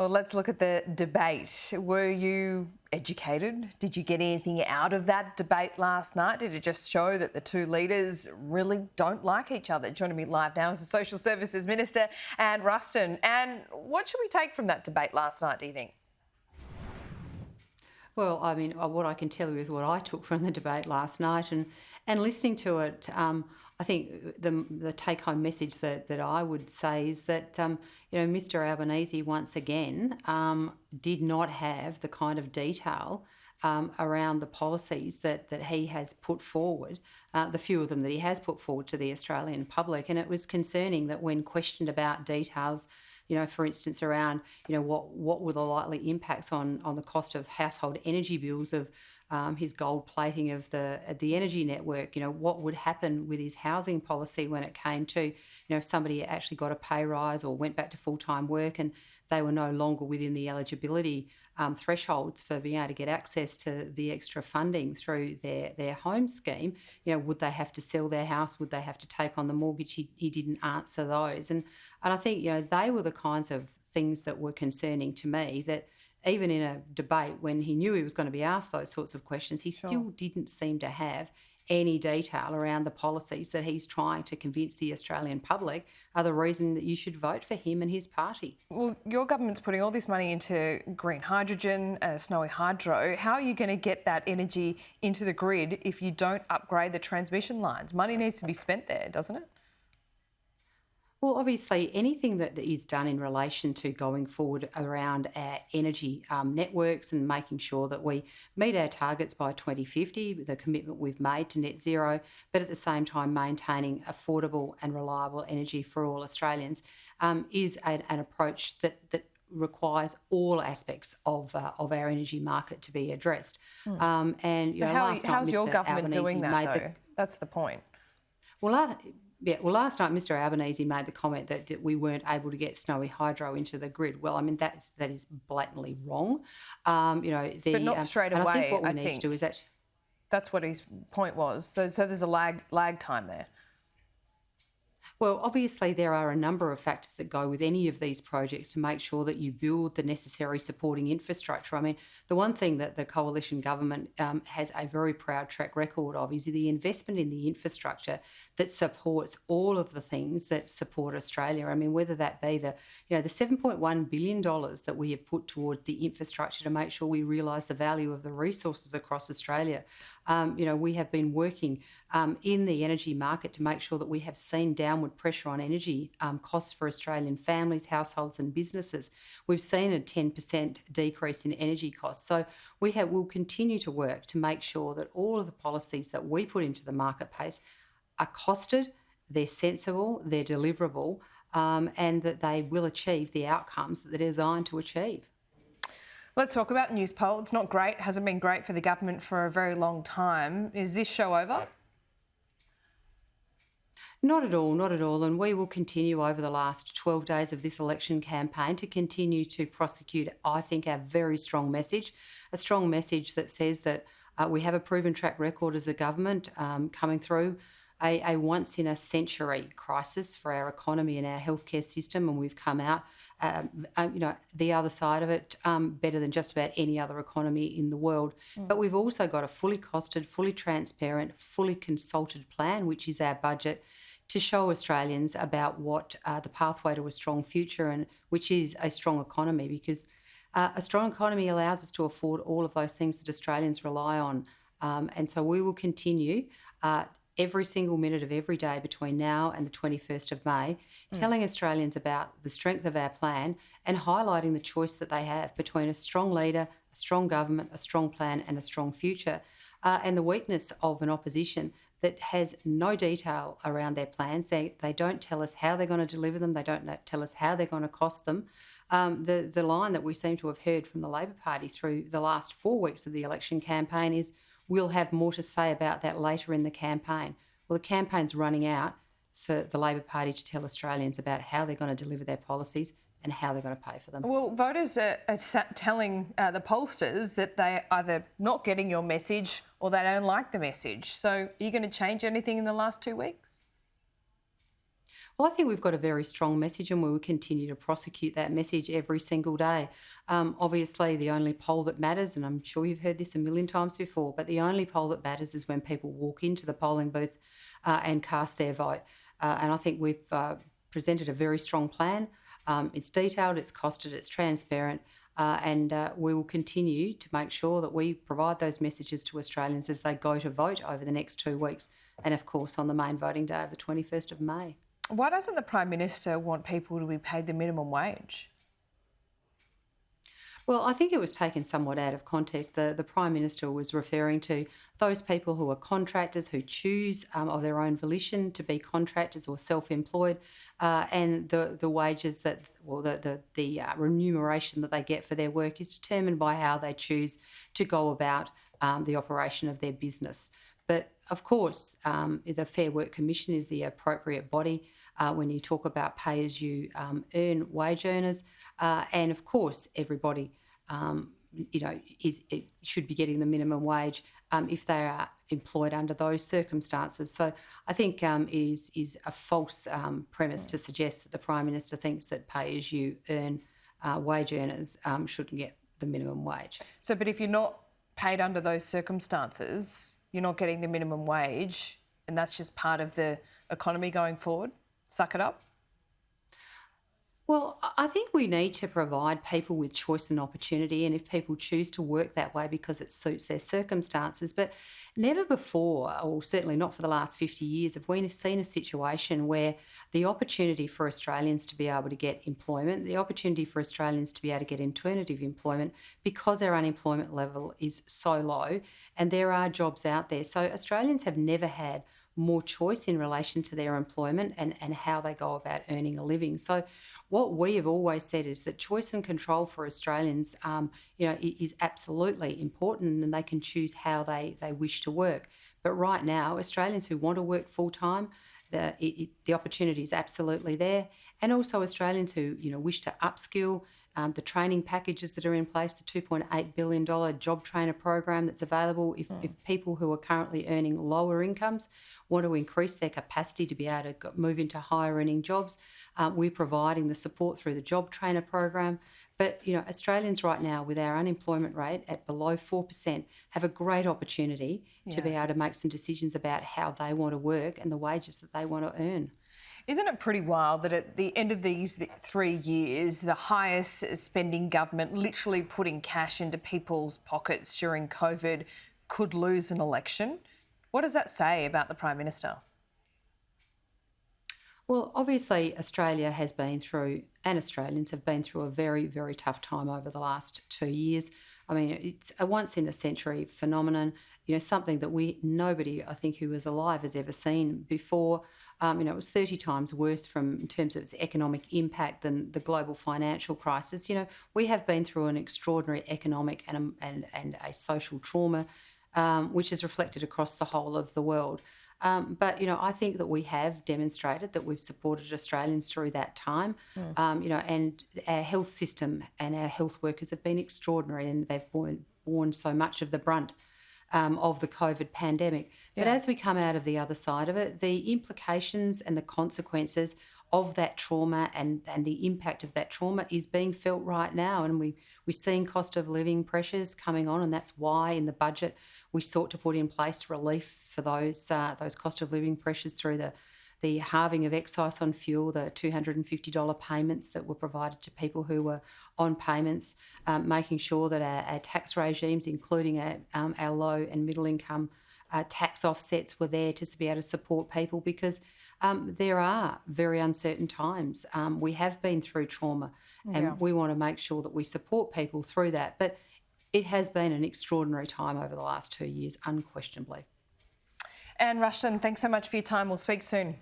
Well, let's look at the debate. Were you educated? Did you get anything out of that debate last night? Did it just show that the two leaders really don't like each other? Joining me live now is the Social Services Minister Anne Ruston. Anne, what should we take from that debate last night, do you think? Well, I mean, what I can tell you is what I took from the debate last night, and listening to it, I think the take-home message that I would say is that Mr. Albanese once again did not have the kind of detail around the policies that he has put forward, the few of them that he has put forward to the Australian public, and it was concerning that when questioned about details, for instance, around, what were the likely impacts on the cost of household energy bills of his gold plating of the energy network, what would happen with his housing policy when it came to, if somebody actually got a pay rise or went back to full-time work and they were no longer within the eligibility thresholds for being able to get access to the extra funding through their home scheme, would they have to sell their house? Would they have to take on the mortgage? He didn't answer those. And I think, they were the kinds of things that were concerning to me, that even in a debate when he knew he was going to be asked those sorts of questions, he still didn't seem to have any detail around the policies that he's trying to convince the Australian public are the reason that you should vote for him and his party. Well, your government's putting all this money into green hydrogen, snowy hydro. How are you going to get that energy into the grid if you don't upgrade the transmission lines? Money needs to be spent there, doesn't it? Well, obviously, anything that is done in relation to going forward around our energy networks and making sure that we meet our targets by 2050, the commitment we've made to net zero, but at the same time maintaining affordable and reliable energy for all Australians, is an approach that requires all aspects of our energy market to be addressed. How's your government doing that, though? That's the point. Well, last night Mr. Albanese made the comment that we weren't able to get snowy hydro into the grid. Well, I mean, that is blatantly wrong. But not straight away. I think what we need to do is that. That's what his point was. So there's a lag time there. Well, obviously there are a number of factors that go with any of these projects to make sure that you build the necessary supporting infrastructure. I mean, the one thing that the coalition government has a very proud track record of is the investment in the infrastructure that supports all of the things that support Australia. I mean, whether that be the $7.1 billion that we have put towards the infrastructure to make sure we realise the value of the resources across Australia. We have been working in the energy market to make sure that we have seen downward pressure on energy costs for Australian families, households and businesses. We've seen a 10% decrease in energy costs. So we'll continue to work to make sure that all of the policies that we put into the marketplace are costed, they're sensible, they're deliverable, and that they will achieve the outcomes that they're designed to achieve. Let's talk about Newspoll. It's not great, hasn't been great for the government for a very long time. Is this show over? Not at all, not at all. And we will continue over the last 12 days of this election campaign to continue to prosecute, I think, our very strong message, a strong message that says that we have a proven track record as a government coming through a once-in-a-century crisis for our economy and our healthcare system, and we've come out, the other side of it better than just about any other economy in the world. But we've also got a fully costed, fully transparent, fully consulted plan, which is our budget, to show Australians about what the pathway to a strong future, and which is a strong economy, because a strong economy allows us to afford all of those things that Australians rely on. And so we will continue every single minute of every day between now and the 21st of May, telling Australians about the strength of our plan and highlighting the choice that they have between a strong leader, a strong government, a strong plan and a strong future, and the weakness of an opposition that has no detail around their plans. They don't tell us how they're going to deliver them. They don't tell us how they're going to cost them. The line that we seem to have heard from the Labor Party through the last 4 weeks of the election campaign is, we'll have more to say about that later in the campaign. Well, the campaign's running out for the Labor Party to tell Australians about how they're going to deliver their policies and how they're going to pay for them. Well, voters are telling the pollsters that they're either not getting your message or they don't like the message. So are you going to change anything in the last 2 weeks? Well, I think we've got a very strong message and we will continue to prosecute that message every single day. Obviously, the only poll that matters, and I'm sure you've heard this a million times before, but the only poll that matters is when people walk into the polling booth and cast their vote. And I think we've presented a very strong plan. It's detailed, it's costed, it's transparent, and we will continue to make sure that we provide those messages to Australians as they go to vote over the next 2 weeks and, of course, on the main voting day of the 21st of May. Why doesn't the Prime Minister want people to be paid the minimum wage? Well, I think it was taken somewhat out of context. The Prime Minister was referring to those people who are contractors who choose of their own volition to be contractors or self-employed, and the wages that, well, the remuneration that they get for their work is determined by how they choose to go about the operation of their business. But of course, the Fair Work Commission is the appropriate body when you talk about pay as you earn wage earners, and of course everybody should be getting the minimum wage if they are employed under those circumstances. So I think is a false premise to suggest that the Prime Minister thinks that pay as you earn wage earners shouldn't get the minimum wage. So, but if you're not paid under those circumstances, you're not getting the minimum wage, and that's just part of the economy going forward? Suck it up? Well, I think we need to provide people with choice and opportunity, and if people choose to work that way because it suits their circumstances. But never before, or certainly not for the last 50 years, have we seen a situation where the opportunity for Australians to be able to get employment, the opportunity for Australians to be able to get alternative employment, because our unemployment level is so low and there are jobs out there. So Australians have never had more choice in relation to their employment and how they go about earning a living. So what we have always said is that choice and control for Australians is absolutely important, and they can choose how they wish to work. But right now, Australians who want to work full-time, the opportunity is absolutely there. And also Australians who wish to upskill, the training packages that are in place, the $2.8 billion JobTrainer program that's available. If people who are currently earning lower incomes want to increase their capacity to be able to move into higher earning jobs, we're providing the support through the JobTrainer program. But Australians right now, with our unemployment rate at below 4%, have a great opportunity to be able to make some decisions about how they want to work and the wages that they want to earn. Isn't it pretty wild that at the end of these 3 years, the highest spending government, literally putting cash into people's pockets during COVID, could lose an election? What does that say about the Prime Minister? Well, obviously Australia has been through, and Australians have been through, a very, very tough time over the last 2 years. I mean, it's a once-in-a-century phenomenon, something that nobody, I think, who was alive has ever seen before. It was 30 times worse in terms of its economic impact than the global financial crisis. We have been through an extraordinary economic and a social trauma, which is reflected across the whole of the world. But I think that we have demonstrated that we've supported Australians through that time, and our health system and our health workers have been extraordinary, and they've borne so much of the brunt of the COVID pandemic. But as we come out of the other side of it, the implications and the consequences of that trauma and the impact of that trauma is being felt right now. And we're seeing cost of living pressures coming on, and that's why in the budget we sought to put in place relief for those cost of living pressures through the halving of excise on fuel, the $250 payments that were provided to people who were on payments, making sure that our tax regimes, including our low and middle income tax offsets, were there to be able to support people, because there are very uncertain times. We have been through trauma, and we want to make sure that we support people through that. But it has been an extraordinary time over the last 2 years, unquestionably. Anne Ruston, thanks so much for your time. We'll speak soon.